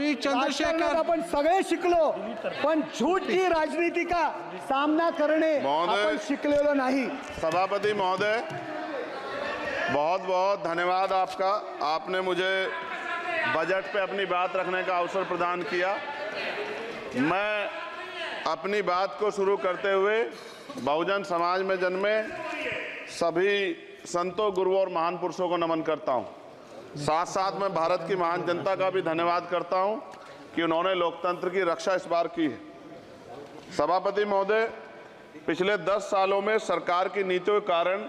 श्री चंद्रशेखर, आपण सगळे शिकलो, पण झूठची राजनीति का सामना करणे आपण शिकलेलो नहीं। सभापति महोदय, बहुत बहुत धन्यवाद आपका। आपने मुझे बजट पे अपनी बात रखने का अवसर प्रदान किया। मैं अपनी बात को शुरू करते हुए बहुजन समाज में जन्मे सभी संतों, गुरुओं और महान पुरुषों को नमन करता हूं। साथ साथ मैं भारत की महान जनता का भी धन्यवाद करता हूं कि उन्होंने लोकतंत्र की रक्षा इस बार की है। सभापति महोदय, पिछले 10 सालों में सरकार की नीतियों के कारण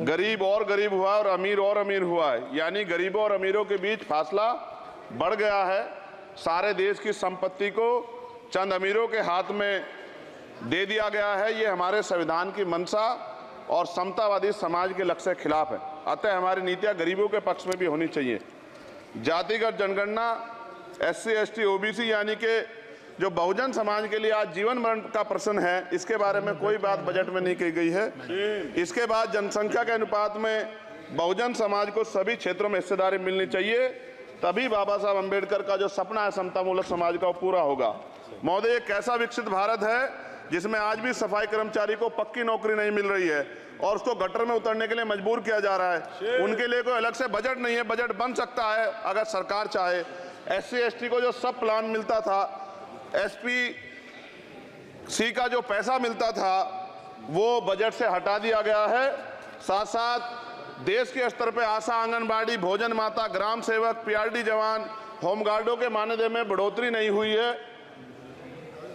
गरीब और गरीब हुआ और अमीर हुआ है, यानी गरीबों और अमीरों के बीच फासला बढ़ गया है। सारे देश की संपत्ति को चंद अमीरों के हाथ में दे दिया गया है। ये हमारे संविधान की मंशा और समतावादी समाज के लक्ष्य के खिलाफ है। अतः हमारी नीतियां गरीबों के पक्ष में भी होनी चाहिए। जातिगत जनगणना, SC, ST, OBC यानी कि जो बहुजन समाज के लिए आज जीवन मरण का प्रश्न है, इसके बारे में कोई बात बजट में नहीं की गई है। इसके बाद जनसंख्या के अनुपात में बहुजन समाज को सभी क्षेत्रों में हिस्सेदारी मिलनी चाहिए, तभी बाबा साहब अम्बेडकर का जो सपना है समतामूलक समाज का, वो पूरा होगा। महोदय, एक ऐसा विकसित भारत है जिसमें आज भी सफाई कर्मचारी को पक्की नौकरी नहीं मिल रही है और उसको गटर में उतरने के लिए मजबूर किया जा रहा है। उनके लिए कोई अलग से बजट नहीं है। बजट बन सकता है अगर सरकार चाहे। SC, ST को जो सब प्लान मिलता था, SPC का जो पैसा मिलता था, वो बजट से हटा दिया गया है। साथ साथ देश के स्तर पर आशा, आंगनबाड़ी, भोजन माता, ग्राम सेवक, PRD जवान, होमगार्डों के मानदेय में बढ़ोतरी नहीं हुई है।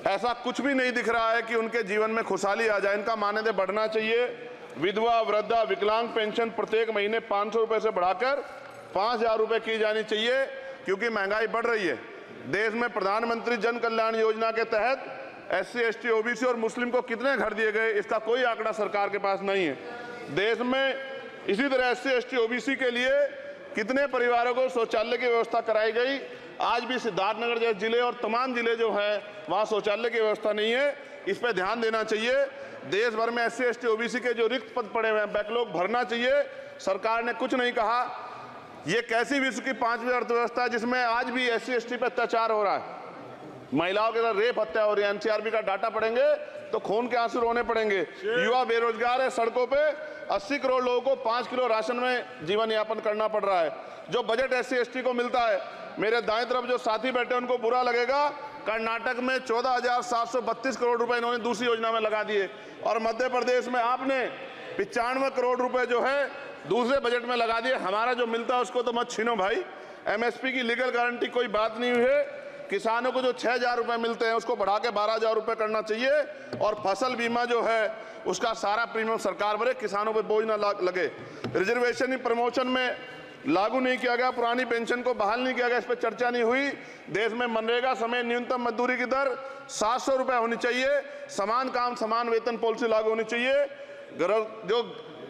ऐसा कुछ भी नहीं दिख रहा है कि उनके जीवन में खुशहाली आ जाए। इनका मानदेय बढ़ना चाहिए। विधवा, वृद्धा, विकलांग पेंशन प्रत्येक महीने 500 रुपए से बढ़ाकर 5000 रुपए की जानी चाहिए, क्योंकि महंगाई बढ़ रही है। देश में प्रधानमंत्री जन कल्याण योजना के तहत SC, ST, OBC और मुस्लिम को कितने घर दिए गए, इसका कोई आंकड़ा सरकार के पास नहीं है। देश में इसी तरह SC, ST, OBC के लिए कितने परिवारों को शौचालय की व्यवस्था कराई गई। आज भी सिद्धार्थनगर जैसे जिले और तमाम जिले जो हैं, वहाँ शौचालय की व्यवस्था नहीं है। इस पर ध्यान देना चाहिए। देश भर में SC, ST, OBC के जो रिक्त पद पड़े हुए हैं, बैकलॉग भरना चाहिए। सरकार ने कुछ नहीं कहा। ये कैसी विश्व की 5वीं अर्थव्यवस्था है जिसमें आज भी SC, ST पे अत्याचार हो रहा है, महिलाओं के साथ रेप हत्या हो रही है। NCRB का डाटा पढ़ेंगे तो खून के आंसू रोने पड़ेंगे। युवा बेरोजगार है, सड़कों पे 80 करोड़ लोगों को 5 किलो राशन में जीवन यापन करना पड़ रहा है। जो बजट SC, ST को मिलता है, मेरे दाएं तरफ जो साथी बैठे उनको बुरा लगेगा, कर्नाटक में 14,732 करोड़ रुपए इन्होंने दूसरी योजना में लगा दिए, और मध्य प्रदेश में आपने 95 करोड़ रुपए जो है दूसरे बजट में लगा दिए। हमारा जो मिलता है उसको तो मत छीनो भाई। MSP की लीगल गारंटी कोई बात नहीं हुई है। किसानों को जो 6000 रुपए मिलते हैं उसको बढ़ा के 12000 रुपए करना चाहिए, और फसल बीमा जो है उसका सारा प्रीमियम सरकार भरे, किसानों पर बोझ ना लगे। रिजर्वेशन प्रमोशन में लागू नहीं किया गया, पुरानी पेंशन को बहाल नहीं किया गया, इस पर चर्चा नहीं हुई। देश में मनरेगा समय न्यूनतम मजदूरी की दर 700 रुपए होनी चाहिए। समान काम समान वेतन पॉलिसी लागू होनी चाहिए। जो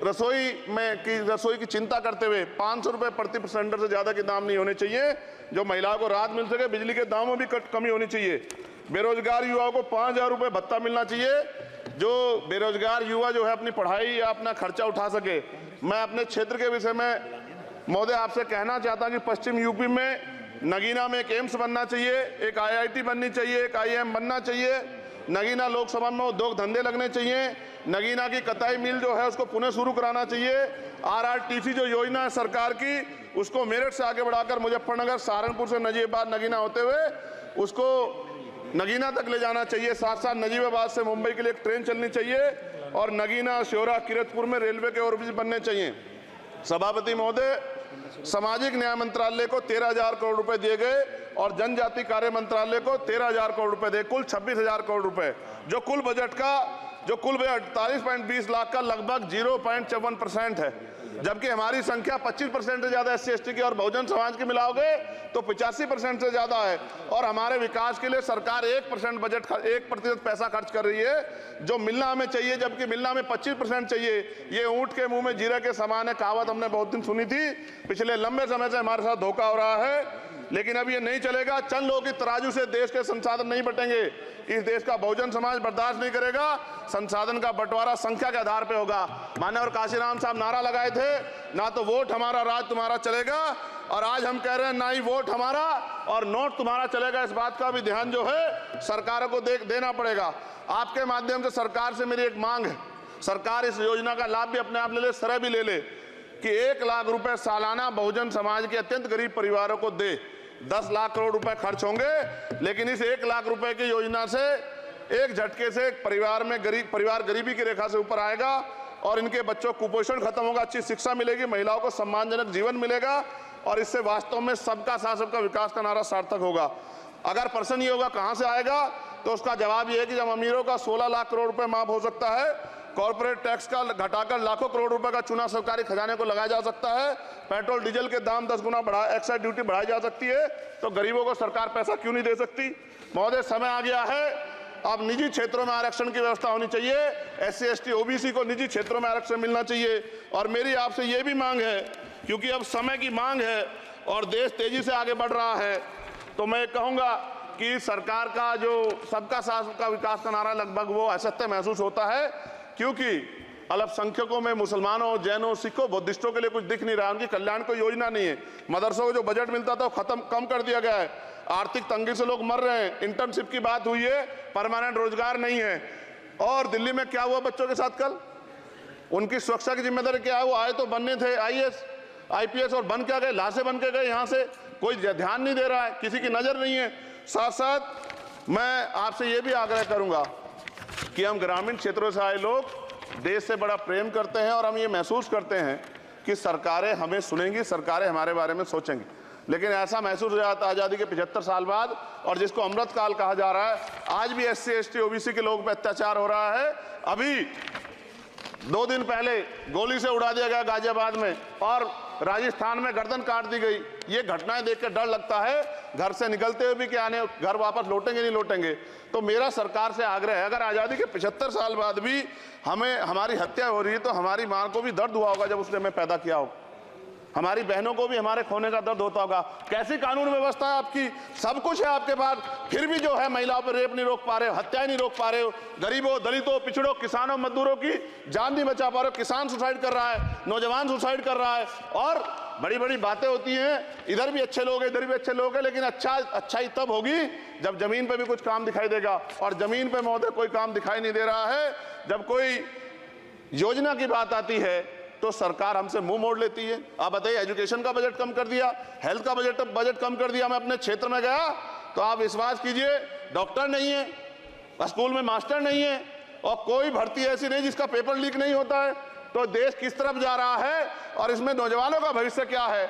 रसोई की चिंता करते हुए 500 रुपए प्रति सिलेंडर से ज्यादा के दाम नहीं होने चाहिए, जो महिलाओं को राहत मिल सके। बिजली के दामों में भी कमी होनी चाहिए। बेरोजगार युवाओं को 5000 रुपए भत्ता मिलना चाहिए, जो बेरोजगार युवा जो है अपनी पढ़ाई या अपना खर्चा उठा सके। मैं अपने क्षेत्र के विषय में महोदय आपसे कहना चाहता हूं कि पश्चिम यूपी में नगीना में एक एम्स बनना चाहिए, एक IIT बननी चाहिए, एक IIM बनना चाहिए। नगीना लोकसभा में उद्योग धंधे लगने चाहिए। नगीना की कताई मिल जो है उसको पुनः शुरू कराना चाहिए। RRTC जो योजना है सरकार की, उसको मेरठ से आगे बढ़ाकर मुजफ्फरनगर, सहारनपुर से नजीबाबाद, नगीना होते हुए उसको नगीना तक ले जाना चाहिए। साथ साथ नजीबाबाद से मुंबई के लिए एक ट्रेन चलनी चाहिए, और नगीना, श्योरा, किरतपुर में रेलवे के ओवरब्रिज बनने चाहिए। सभापति महोदय, सामाजिक न्याय मंत्रालय को 13,000 करोड़ रुपए दिए गए और जनजाति कार्य मंत्रालय को 13,000 करोड़ रुपए दिए, कुल 26,000 करोड़ रुपए, जो कुल बजट 48.20 लाख का लगभग 0.54% है। जबकि हमारी संख्या 25% से ज्यादा SC, ST की और बहुजन समाज की मिलाओगे तो 85% से ज्यादा है। और हमारे विकास के लिए सरकार 1% पैसा खर्च कर रही है, जो मिलना हमें चाहिए, जबकि मिलना हमें 25% चाहिए। ये ऊंट के मुंह में जीरा के समान है, कहावत हमने बहुत दिन सुनी थी। पिछले लंबे समय से हमारे साथ धोखा हो रहा है, लेकिन अब ये नहीं चलेगा। चंद लोगों की तराजू से देश के संसाधन नहीं बटेंगे। इस देश का बहुजन समाज बर्दाश्त नहीं करेगा। संसाधन का बंटवारा संख्या के आधार पे होगा। माननीय काशीराम साहब नारा लगाए थे, ना तो वोट हमारा राज तुम्हारा चलेगा, और आज हम कह रहे हैं ना ही वोट हमारा और नोट तुम्हारा चलेगा। इस बात का भी ध्यान जो है सरकारों को देना पड़ेगा। आपके माध्यम से सरकार से मेरी एक मांग है, सरकार इस योजना का लाभ भी अपने आप ले ले, सरह भी ले ले कि 1 लाख रुपए सालाना बहुजन समाज के अत्यंत गरीब परिवारों को दे। 10 लाख करोड़ रुपए खर्च होंगे, लेकिन इस 1 लाख रुपए की योजना से एक झटके से एक परिवार गरीबी की रेखा से ऊपर आएगा और इनके बच्चों को कुपोषण खत्म होगा, अच्छी शिक्षा मिलेगी, महिलाओं को सम्मानजनक जीवन मिलेगा और इससे वास्तव में सबका साथ सबका विकास का नारा सार्थक होगा। अगर प्रश्न ये होगा कहां से आएगा, तो उसका जवाब ये है कि जब अमीरों का 16 लाख करोड़ रुपए माफ हो सकता है, कॉर्पोरेट टैक्स का घटाकर लाखों करोड़ रुपए का चुना सरकारी खजाने को लगाया जा सकता है, पेट्रोल डीजल के दाम 10 गुना एक्साइज ड्यूटी बढ़ाई जा सकती है, तो गरीबों को सरकार पैसा क्यों नहीं दे सकती। महोदय, समय आ गया है, अब निजी क्षेत्रों में आरक्षण की व्यवस्था होनी चाहिए। SC ST OBC को निजी क्षेत्रों में आरक्षण मिलना चाहिए। और मेरी आपसे ये भी मांग है, क्योंकि अब समय की मांग है और देश तेजी से आगे बढ़ रहा है, तो मैं कहूंगा कि सरकार का जो सबका साथ सबका विकास का नारा लगभग वो असत्य महसूस होता है, क्योंकि अल्पसंख्यकों में मुसलमानों, जैनों, सिखों, बुद्धिस्टों के लिए कुछ दिख नहीं रहा, उनकी कल्याण कोई योजना नहीं है। मदरसों को जो बजट मिलता था वो कम कर दिया गया है, आर्थिक तंगी से लोग मर रहे हैं, इंटर्नशिप की बात हुई है, परमानेंट रोजगार नहीं है। और दिल्ली में क्या हुआ बच्चों के साथ कल, उनकी सुरक्षा की जिम्मेदारी क्या है? वो आए तो बनने थे IAS IPS और बन क्या गए, लाशें बन के गए, यहाँ से कोई ध्यान नहीं दे रहा है, किसी की नजर नहीं है। साथ साथ मैं आपसे ये भी आग्रह करूंगा कि हम ग्रामीण क्षेत्रों से आए लोग देश से बड़ा प्रेम करते हैं और हम ये महसूस करते हैं कि सरकारें हमें सुनेंगी, सरकारें हमारे बारे में सोचेंगी, लेकिन ऐसा महसूस हो जाता है आज़ादी के 75 साल बाद, और जिसको अमृत काल कहा जा रहा है, आज भी SC ST OBC के लोगों पर अत्याचार हो रहा है। अभी 2 दिन पहले गोली से उड़ा दिया गया गाजियाबाद में और राजस्थान में गर्दन काट दी गई। ये घटनाएं देखकर डर लगता है, घर से निकलते हुए भी कि आने घर वापस लौटेंगे नहीं लौटेंगे। तो मेरा सरकार से आग्रह है, अगर आज़ादी के 75 साल बाद भी हमारी हत्या हो रही है, तो हमारी मां को भी दर्द हुआ होगा जब उसने हमें पैदा किया हो, हमारी बहनों को भी हमारे खोने का दर्द होता होगा। कैसी कानून व्यवस्था है आपकी, सब कुछ है आपके पास, फिर भी जो है महिलाओं पर रेप नहीं रोक पा रहे हो, हत्याएं नहीं रोक पा रहे हो, गरीबों, दलितों, पिछड़ों, किसानों, मजदूरों की जान नहीं बचा पा रहे हो। किसान सुसाइड कर रहा है, नौजवान सुसाइड कर रहा है, और बड़ी बड़ी बातें होती हैं, इधर भी अच्छे लोग हैं, इधर भी अच्छे लोग हैं, लेकिन अच्छाई तब होगी जब जमीन पे भी कुछ काम दिखाई देगा। और जमीन पे महोदय कोई काम दिखाई नहीं दे रहा है। जब कोई योजना की बात आती है तो सरकार हमसे मुंह मोड़ लेती है। आप बताइए, एजुकेशन का बजट कम कर दिया, हेल्थ का बजट कम कर दिया। मैं अपने क्षेत्र में गया तो आप विश्वास कीजिए, डॉक्टर नहीं है, स्कूल में मास्टर नहीं है, और कोई भर्ती ऐसी नहीं जिसका पेपर लीक नहीं होता है। तो देश किस तरफ जा रहा है और इसमें नौजवानों का भविष्य क्या है,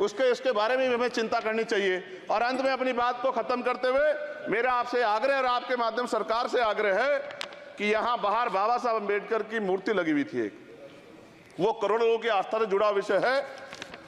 इसके बारे में हमें चिंता करनी चाहिए। और अंत में अपनी बात को खत्म करते हुए मेरा आपसे आग्रह और आपके माध्यम सरकार से आग्रह है कि यहाँ बाहर बाबा साहब अम्बेडकर की मूर्ति लगी हुई थी, एक वो करोड़ों लोगों की आस्था से जुड़ा विषय है,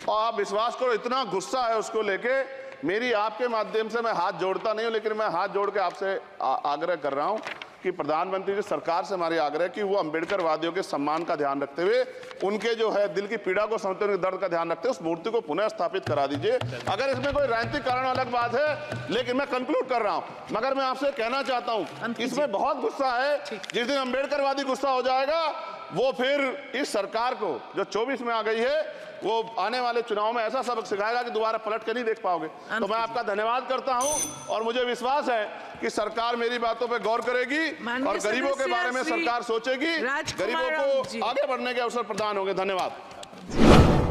और आप विश्वास करो इतना गुस्सा है उसको लेके, मेरी आपके माध्यम से मैं हाथ जोड़ता नहीं हूं, लेकिन मैं हाथ जोड़ के आपसे आग्रह कर रहा हूं कि प्रधानमंत्री जी, सरकार से हमारी आग्रह कि वो अम्बेडकर वादियों के सम्मान का ध्यान रखते हुए, उनके जो है दिल की पीड़ा को समझते हुए, उनके दर्द का ध्यान रखते हुए उस मूर्ति को पुनः स्थापित करा दीजिए। अगर इसमें कोई राजनीतिक कारण अलग बात है, लेकिन मैं कंक्लूड कर रहा हूं, मगर मैं आपसे कहना चाहता हूं इसमें बहुत गुस्सा है। जिस दिन अम्बेडकरवादी गुस्सा हो जाएगा, वो फिर इस सरकार को जो 24 में आ गई है, वो आने वाले चुनाव में ऐसा सबक सिखाएगा कि दोबारा पलट के नहीं देख पाओगे। तो मैं आपका धन्यवाद करता हूं और मुझे विश्वास है कि सरकार मेरी बातों पे गौर करेगी और गरीबों के बारे में सरकार सोचेगी, गरीबों को आगे बढ़ने के अवसर प्रदान होंगे। धन्यवाद।